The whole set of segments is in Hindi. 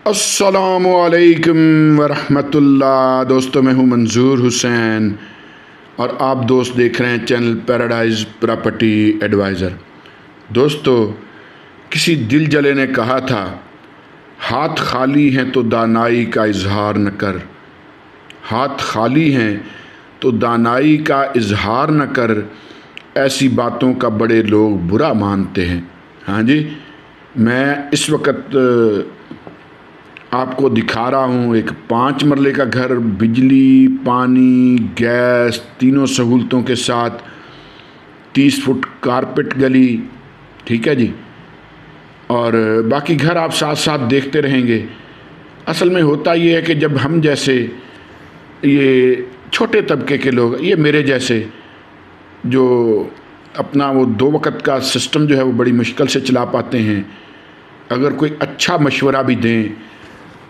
अस्सलामुअलैकुम वरहमतुल्लाह। दोस्तों, मैं हूं मंजूर हुसैन और आप दोस्त देख रहे हैं चैनल पैराडाइज प्रॉपर्टी एडवाइज़र। दोस्तों, किसी दिल जले ने कहा था, हाथ खाली हैं तो दानाई का इजहार न कर। हाथ खाली हैं तो दानाई का इजहार न कर, ऐसी बातों का बड़े लोग बुरा मानते हैं। हाँ जी, मैं इस वक्त आपको दिखा रहा हूँ एक 5 मरले का घर, बिजली, पानी, गैस तीनों सहूलतों के साथ, 30 फुट कारपेट गली। ठीक है जी। और बाकी घर आप साथ साथ देखते रहेंगे। असल में होता ये है कि जब हम जैसे ये छोटे तबके के लोग, ये मेरे जैसे जो अपना वो 2 वक़्त का सिस्टम जो है वो बड़ी मुश्किल से चला पाते हैं, अगर कोई अच्छा मशवरा भी दें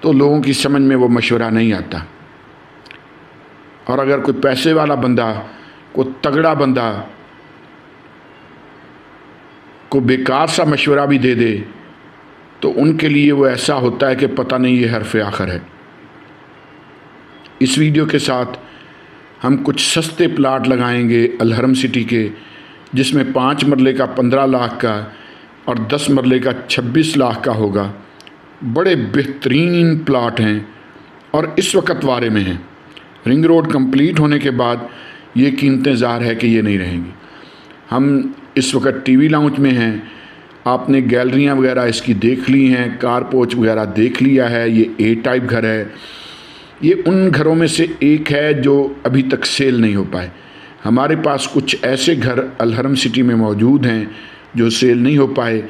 तो लोगों की समझ में वो मशवरा नहीं आता। और अगर कोई पैसे वाला बंदा, कोई तगड़ा बंदा को बेकार सा मशवरा भी दे दे तो उनके लिए वो ऐसा होता है कि पता नहीं ये हरफ आखिर है। इस वीडियो के साथ हम कुछ सस्ते प्लाट लगाएंगे अलहरम सिटी के, जिसमें 5 मरले का 15 लाख का और 10 मरले का 26 लाख का होगा। बड़े बेहतरीन प्लाट हैं और इस वक्त वारे में हैं। रिंग रोड कंप्लीट होने के बाद ये कीमतें ज़ाहिर है कि ये नहीं रहेंगी। हम इस वक्त टीवी लाउंज में हैं। आपने गैलरियाँ वगैरह इसकी देख ली हैं, कार पोच वगैरह देख लिया है। ये ए टाइप घर है। ये उन घरों में से एक है जो अभी तक सेल नहीं हो पाए। हमारे पास कुछ ऐसे घर अलहरम सिटी में मौजूद हैं जो सेल नहीं हो पाए।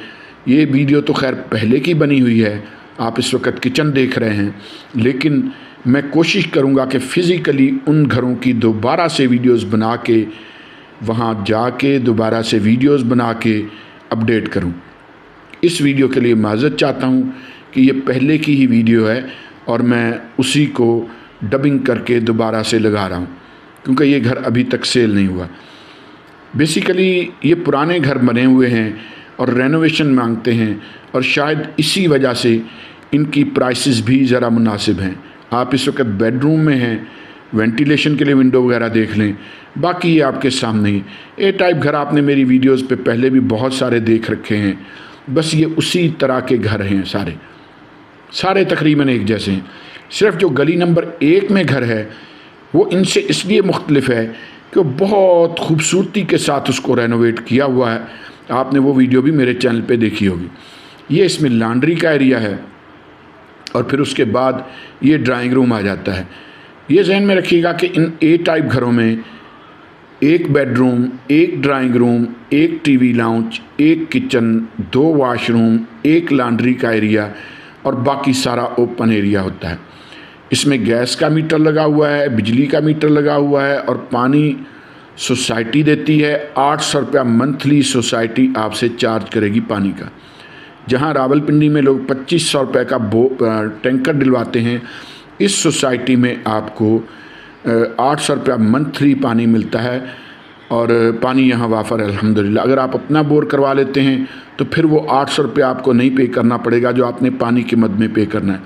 ये वीडियो तो खैर पहले की बनी हुई है, आप इस वक्त किचन देख रहे हैं, लेकिन मैं कोशिश करूंगा कि फ़िज़िकली उन घरों की दोबारा से वीडियोस बना के, वहां जाके दोबारा से वीडियोस बना के अपडेट करूं। इस वीडियो के लिए माज़रत चाहता हूं कि ये पहले की ही वीडियो है और मैं उसी को डबिंग करके दोबारा से लगा रहा हूं, क्योंकि ये घर अभी तक सेल नहीं हुआ। बेसिकली ये पुराने घर बने हुए हैं और रेनोवेशन मांगते हैं, और शायद इसी वजह से इनकी प्राइसेस भी ज़रा मुनासिब हैं। आप इस वक्त बेडरूम में हैं, वेंटिलेशन के लिए विंडो वगैरह देख लें, बाकी ये आपके सामने ही। ए टाइप घर आपने मेरी वीडियोस पे पहले भी बहुत सारे देख रखे हैं। बस ये उसी तरह के घर हैं, सारे तकरीबन एक जैसे हैं। सिर्फ जो गली नंबर 1 में घर है वो इनसे इसलिए मुख्तलिफ है कि वो बहुत खूबसूरती के साथ उसको रेनोवेट किया हुआ है। आपने वो वीडियो भी मेरे चैनल पे देखी होगी। ये इसमें लॉन्ड्री का एरिया है और फिर उसके बाद ये ड्राइंग रूम आ जाता है। ये जहन में रखिएगा कि इन ए टाइप घरों में 1 bedroom, 1 drawing room, 1 TV lounge, 1 kitchen, 2 washroom, 1 laundry का एरिया और बाकी सारा ओपन एरिया होता है। इसमें गैस का मीटर लगा हुआ है, बिजली का मीटर लगा हुआ है और पानी सोसाइटी देती है। 800 रुपया मंथली सोसाइटी आपसे चार्ज करेगी पानी का। जहां रावलपिंडी में लोग 2500 रुपये का टैंकर दिलवाते हैं, इस सोसाइटी में आपको 800 रुपया मंथली पानी मिलता है और पानी यहाँ वाफर है अल्हम्दुलिल्लाह। अगर आप अपना बोर करवा लेते हैं तो फिर वो 800 रुपया आपको नहीं पे करना पड़ेगा जो आपने पानी की मद में पे करना है।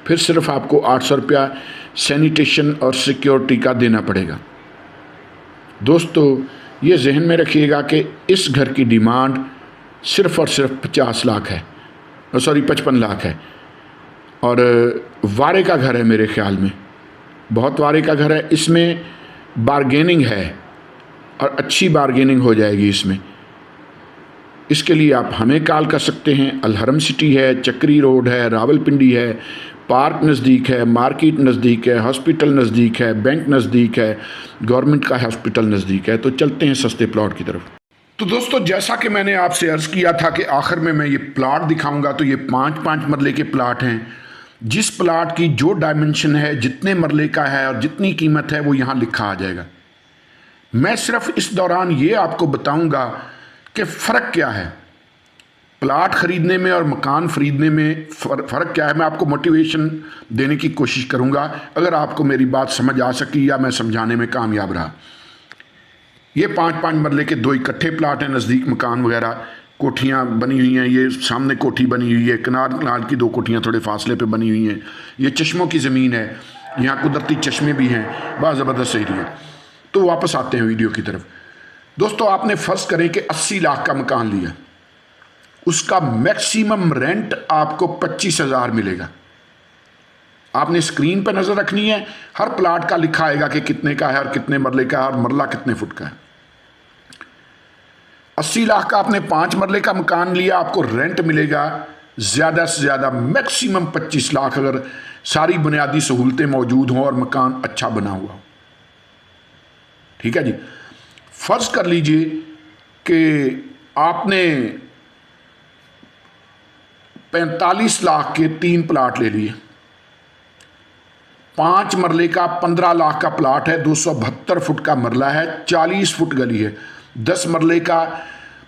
फिर सिर्फ आपको 800 रुपया सैनिटेशन और सिक्योरिटी का देना पड़ेगा। दोस्तों, ये जहन में रखिएगा कि इस घर की डिमांड सिर्फ़ और सिर्फ 50 लाख है, 55 लाख है। और वारे का घर है, मेरे ख़्याल में बहुत वारे का घर है। इसमें बारगेनिंग है और अच्छी बारगेनिंग हो जाएगी इसमें। इसके लिए आप हमें कॉल कर सकते हैं। अलहरम सिटी है, चक्री रोड है, रावलपिंडी है, पार्क नज़दीक है, मार्केट नज़दीक है, हॉस्पिटल नज़दीक है, बैंक नज़दीक है, गवर्नमेंट का हॉस्पिटल नज़दीक है। तो चलते हैं सस्ते प्लॉट की तरफ। तो दोस्तों, जैसा कि मैंने आपसे अर्ज़ किया था कि आखिर में मैं ये प्लाट दिखाऊंगा, तो ये 5-5 मरले के प्लाट हैं। जिस प्लाट की जो डायमेंशन है, जितने मरले का है और जितनी कीमत है, वो यहाँ लिखा आ जाएगा। मैं सिर्फ इस दौरान ये आपको बताऊंगा कि फ़र्क क्या है प्लाट ख़रीदने में और मकान ख़रीदने में, फ़र्क क्या है। मैं आपको मोटिवेशन देने की कोशिश करूँगा अगर आपको मेरी बात समझ आ सकी या मैं समझाने में कामयाब रहा। ये 5-5 मरले के 2 इकट्ठे प्लाट हैं, नज़दीक मकान वगैरह। कोठियाँ बनी हुई हैं, ये सामने कोठी बनी हुई है, कनाल की 2 कोठियाँ थोड़े फासले पे बनी हुई हैं। ये चश्मों की ज़मीन है, यहाँ कुदरती चश्मे भी हैं, बहुत ज़बरदस्त एरिया है। तो वापस आते हैं वीडियो की तरफ। दोस्तों, आपने फ़र्ज़ करें कि 80 लाख का मकान लिया, उसका मैक्सिमम रेंट आपको 25,000 मिलेगा। आपने स्क्रीन पर नज़र रखनी है, हर प्लाट का लिखा आएगा कि कितने का है और कितने मरले का है और मरला कितने फुट का है। 80 लाख का आपने 5 मरले का मकान लिया, आपको रेंट मिलेगा ज़्यादा से ज़्यादा मैक्सिमम 25 लाख, अगर सारी बुनियादी सहूलतें मौजूद हों और मकान अच्छा बना हुआ हो। ठीक है जी। फ़र्ज़ कर लीजिए कि आपने 45 लाख के 3 प्लाट ले लिए। 5 मरले का 15 लाख का प्लाट है, 272 फुट का मरला है, 40 फुट गली है। 10 मरले का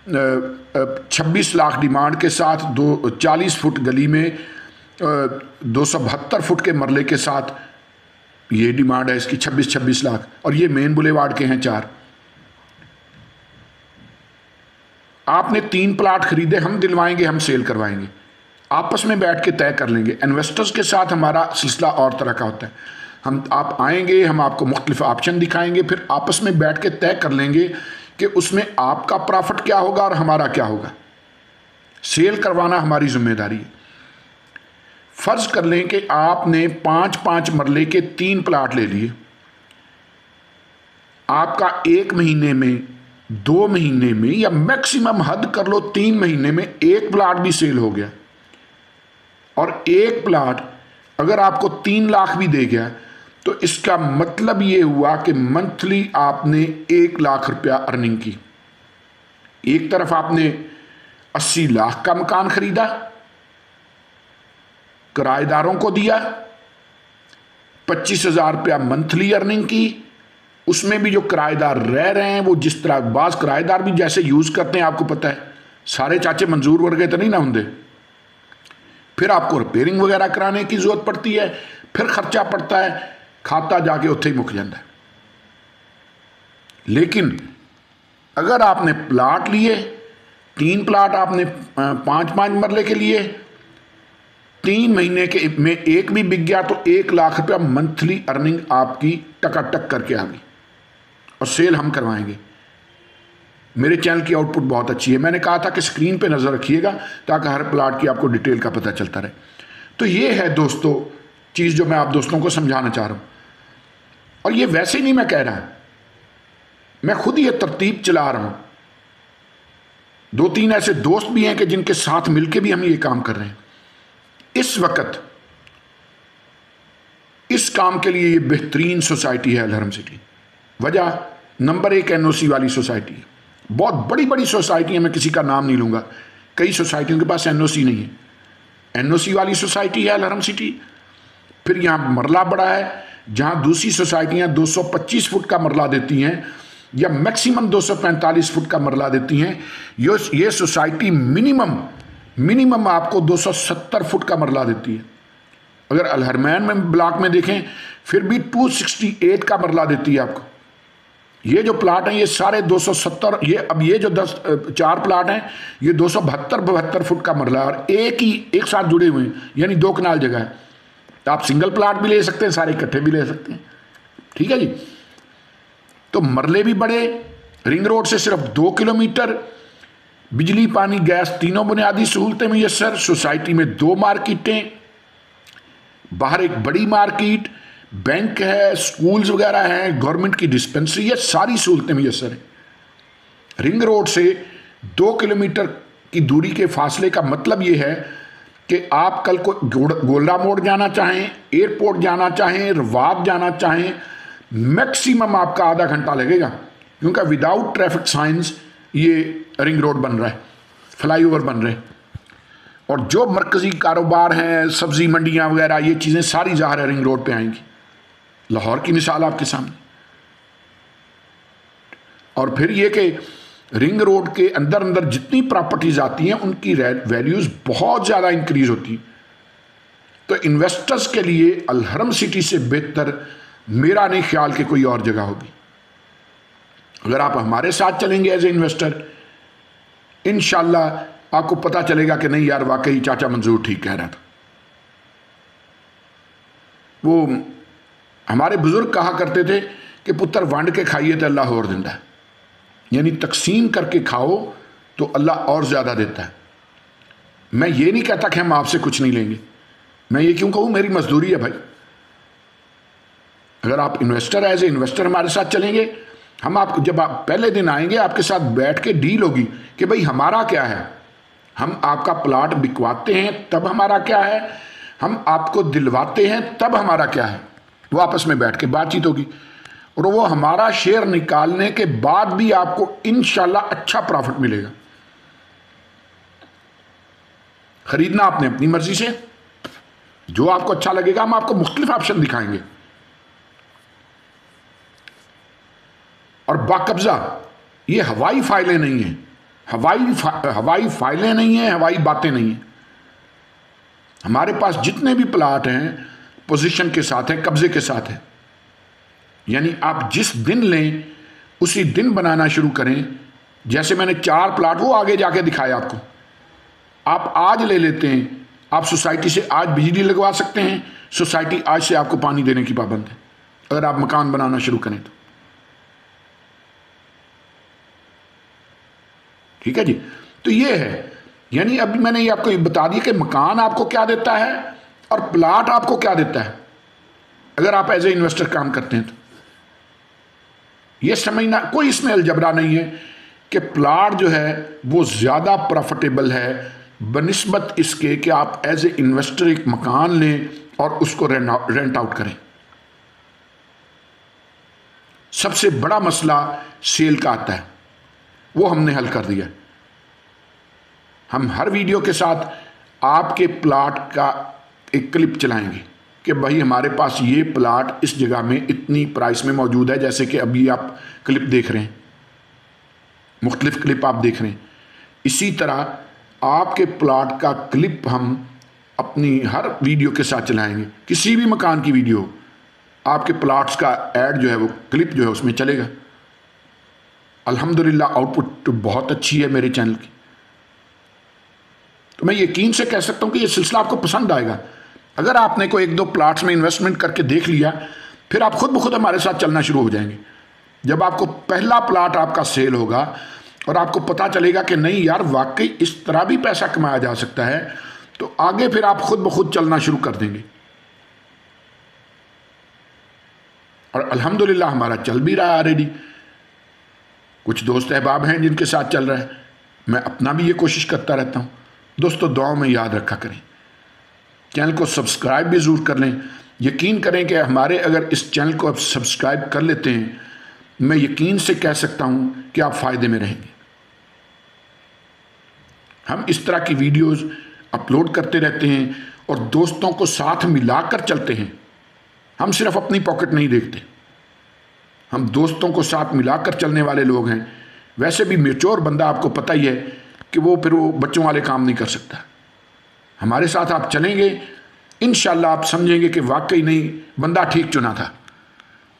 26 लाख डिमांड के साथ 40 फुट गली में 272 फुट के मरले के साथ ये डिमांड है इसकी 26 लाख। और ये मेन बुलेवार्ड के हैं 4। आपने 3 प्लाट खरीदे, हम दिलवाएंगे, हम सेल करवाएंगे, आपस में बैठ के तय कर लेंगे। इन्वेस्टर्स के साथ हमारा सिलसिला और तरह का होता है। आप आएंगे, हम आपको मुख्तलिफ ऑप्शन दिखाएंगे, फिर आपस में बैठ के तय कर लेंगे कि उसमें आपका प्रॉफिट क्या होगा और हमारा क्या होगा। सेल करवाना हमारी जिम्मेदारी है। फ़र्ज़ कर लें कि आपने 5-5 मरले के 3 प्लाट ले लिए, आपका 1 महीने में, 2 महीने में, या मैक्सिमम हद कर लो 3 महीने में 1 प्लाट भी सेल हो गया। और 1 प्लाट अगर आपको 3 लाख भी दे गया तो इसका मतलब ये हुआ कि मंथली आपने 1 लाख रुपया अर्निंग की। एक तरफ आपने 80 लाख का मकान खरीदा, किराएदारों को दिया, 25,000 रुपया मंथली अर्निंग की। उसमें भी जो किराएदार रह रहे हैं वो जिस तरह, बाज किराएदार भी जैसे यूज़ करते हैं, आपको पता है, सारे चाचे मंजूर वर्गे तो नहीं ना होंगे। फिर आपको रिपेयरिंग वगैरह कराने की ज़रूरत पड़ती है, फिर खर्चा पड़ता है, खाता जाके उत्थे ही मुक जाता है। लेकिन अगर आपने प्लाट लिए, 3 प्लाट आपने 5-5 मरले के लिए, 3 महीने के में 1 भी बिक गया तो 1 लाख रुपया मंथली अर्निंग आपकी टकाटक करके आ गई। और सेल हम करवाएंगे। मेरे चैनल की आउटपुट बहुत अच्छी है। मैंने कहा था कि स्क्रीन पे नज़र रखिएगा ताकि हर प्लाट की आपको डिटेल का पता चलता रहे। तो ये है दोस्तों चीज़ जो मैं आप दोस्तों को समझाना चाह रहा हूँ। और ये वैसे ही नहीं मैं कह रहा, मैं खुद ये तरतीब चला रहा हूँ। 2-3 ऐसे दोस्त भी हैं कि जिनके साथ मिलकर भी हम ये काम कर रहे हैं। इस वक्त इस काम के लिए ये बेहतरीन सोसाइटी है अलहरम सिटी। वजह नंबर 1 NOC वाली सोसाइटी है। बहुत बड़ी बड़ी सोसाइटियाँ, मैं किसी का नाम नहीं लूँगा, कई सोसाइटियों के पास NOC नहीं है। NOC वाली सोसाइटी है अलहरम सिटी। फिर यहाँ मरला बड़ा है, जहाँ दूसरी सोसाइटियाँ 225 फुट का मरला देती हैं या मैक्सिमम 245 फुट का मरला देती हैं। ये सोसाइटी मिनिमम आपको 270 फुट का मरला देती है। अगर अलहरमैन में ब्लॉक में देखें फिर भी 268 का मरला देती है आपको। ये जो प्लाट हैं ये सारे 270, ये जो 4 प्लाट हैं ये 272 फुट का मरला है और एक साथ जुड़े हुए हैं, यानी 2 कनाल जगह है। तो आप सिंगल प्लाट भी ले सकते हैं, सारे इकट्ठे भी ले सकते हैं। ठीक है जी। तो मरले भी बड़े, रिंग रोड से सिर्फ 2 किलोमीटर, बिजली पानी गैस तीनों बुनियादी सहूलतें मुयस्सर। सोसाइटी में 2 मार्केटें, बाहर एक बड़ी मार्केट, बैंक है, स्कूल्स वगैरह हैं, गवर्नमेंट की डिस्पेंसरी है, सारी सहूलतें मुयस्सर हैं। रिंग रोड से 2 किलोमीटर की दूरी के फासले का मतलब ये है कि आप कल को गोला मोड़ जाना चाहें, एयरपोर्ट जाना चाहें, रवाब जाना चाहें, मैक्सिमम आपका आधा घंटा लगेगा, क्योंकि विदाउट ट्रैफिक साइंस ये रिंग रोड बन रहा है, फ्लाईओवर बन रहे हैं। और जो मरकज़ी कारोबार हैं, सब्ज़ी मंडियाँ वगैरह, ये चीज़ें सारी ज़ाहिर है रिंग रोड पे आएंगी। लाहौर की मिसाल आपके सामने। और फिर ये कि रिंग रोड के अंदर जितनी प्रॉपर्टीज़ आती हैं उनकी वैल्यूज़ बहुत ज़्यादा इंक्रीज़ होती हैं। तो इन्वेस्टर्स के लिए अलहरम सिटी से बेहतर मेरा नहीं ख्याल कि कोई और जगह होगी। अगर आप हमारे साथ चलेंगे एज ए इन्वेस्टर, इंशाल्लाह आपको पता चलेगा कि नहीं यार वाकई चाचा मंजूर ठीक कह रहा था। वो हमारे बुजुर्ग कहा करते थे कि पुत्र वंड के खाइए तो अल्लाह और देता है, यानी तकसीम करके खाओ तो अल्लाह और ज़्यादा देता है। मैं ये नहीं कहता कि हम आपसे कुछ नहीं लेंगे, मैं ये क्यों कहूँ, मेरी मजदूरी है भाई। अगर आप इन्वेस्टर एज ए इन्वेस्टर हमारे साथ चलेंगे, हम आप जब आप पहले दिन आएंगे आपके साथ बैठ के डील होगी कि भाई हमारा क्या है, हम आपका प्लाट बिकवाते हैं तब हमारा क्या है, हम आपको दिलवाते हैं तब हमारा क्या है, वो आपस में बैठ के बातचीत होगी। और वो हमारा शेयर निकालने के बाद भी आपको इंशाल्लाह अच्छा प्रॉफिट मिलेगा। खरीदना आपने अपनी मर्जी से, जो आपको अच्छा लगेगा हम आपको मुख्तलिफ ऑप्शन दिखाएंगे। और बाकब्जा ये हवाई फाइलें नहीं हैं, हवाई फाइलें नहीं हैं, हवाई बातें नहीं हैं। हमारे पास जितने भी प्लाट हैं पोजीशन के साथ है, कब्जे के साथ है, यानी आप जिस दिन लें उसी दिन बनाना शुरू करें। जैसे मैंने 4 प्लाट वो आगे जाके दिखाया आपको, आप आज ले लेते हैं, आप सोसाइटी से आज बिजली लगवा सकते हैं, सोसाइटी आज से आपको पानी देने की पाबंद है अगर आप मकान बनाना शुरू करें तो। ठीक है जी, तो ये है, यानी अभी मैंने ये आपको बता दिया कि मकान आपको क्या देता है और प्लाट आपको क्या देता है अगर आप एज ए इन्वेस्टर काम करते हैं तो। ये समझना, कोई इसमें अलजबरा नहीं है कि प्लाट जो है वो ज़्यादा प्रॉफिटेबल है बनिस्बत इसके कि आप एज ए इन्वेस्टर एक मकान लें और उसको रेंट आउट करें। सबसे बड़ा मसला सेल का आता है, वो हमने हल कर दिया। हम हर वीडियो के साथ आपके प्लाट का एक क्लिप चलाएंगे कि भाई हमारे पास ये प्लाट इस जगह में इतनी प्राइस में मौजूद है, जैसे कि अभी आप क्लिप देख रहे हैं, मुख्तलिफ क्लिप आप देख रहे हैं। इसी तरह आपके प्लाट का क्लिप हम अपनी हर वीडियो के साथ चलाएंगे। किसी भी मकान की वीडियो, आपके प्लाट्स का ऐड जो है वो क्लिप जो है उसमें चलेगा। अल्हम्दुलिल्लाह आउटपुट बहुत अच्छी है मेरे चैनल की, तो मैं यकीन से कह सकता हूँ कि ये सिलसिला आपको पसंद आएगा। अगर आपने कोई 1-2 प्लाट्स में इन्वेस्टमेंट करके देख लिया, फिर आप खुद ब खुद हमारे साथ चलना शुरू हो जाएंगे। जब आपको पहला प्लाट आपका सेल होगा और आपको पता चलेगा कि नहीं यार वाकई इस तरह भी पैसा कमाया जा सकता है, तो आगे फिर आप खुद ब खुद चलना शुरू कर देंगे। और अल्हम्दुलिल्लाह हमारा चल भी रहा है ऑलरेडी। कुछ दोस्त अहबाब हैं जिनके साथ चल रहा है, मैं अपना भी ये कोशिश करता रहता हूँ। दोस्तों दुआओं में याद रखा करें, चैनल को सब्सक्राइब भी ज़रूर कर लें। यकीन करें कि हमारे अगर इस चैनल को आप सब्सक्राइब कर लेते हैं, मैं यकीन से कह सकता हूँ कि आप फ़ायदे में रहेंगे। हम इस तरह की वीडियोस अपलोड करते रहते हैं और दोस्तों को साथ मिलाकर चलते हैं। हम सिर्फ अपनी पॉकेट नहीं देखते, हम दोस्तों को साथ मिलाकर चलने वाले लोग हैं। वैसे भी मैच्योर बंदा आपको पता ही है कि वो फिर वो बच्चों वाले काम नहीं कर सकता। हमारे साथ आप चलेंगे, इंशाल्लाह आप समझेंगे कि वाकई नहीं बंदा ठीक चुना था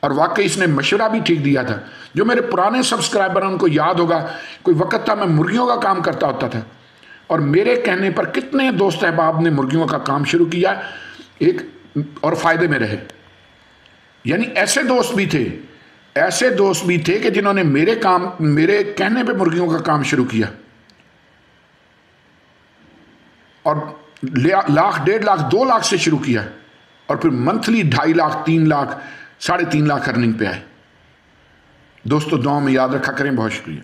और वाकई इसने मशवरा भी ठीक दिया था। जो मेरे पुराने सब्सक्राइबर हैं उनको याद होगा, कोई वक्त था मैं मुर्गियों का काम करता होता था और मेरे कहने पर कितने दोस्त अहबाब ने मुर्गियों का काम शुरू किया एक और फ़ायदे में रहे। यानी ऐसे दोस्त भी थे कि जिन्होंने मेरे कहने पे मुर्गियों का काम शुरू किया और लाख, 1.5 लाख, 2 लाख से शुरू किया और फिर मंथली 2.5 लाख, 3 लाख, 3.5 लाख अर्निंग पे आए। दोस्तों दुआ में याद रखा करें। बहुत शुक्रिया।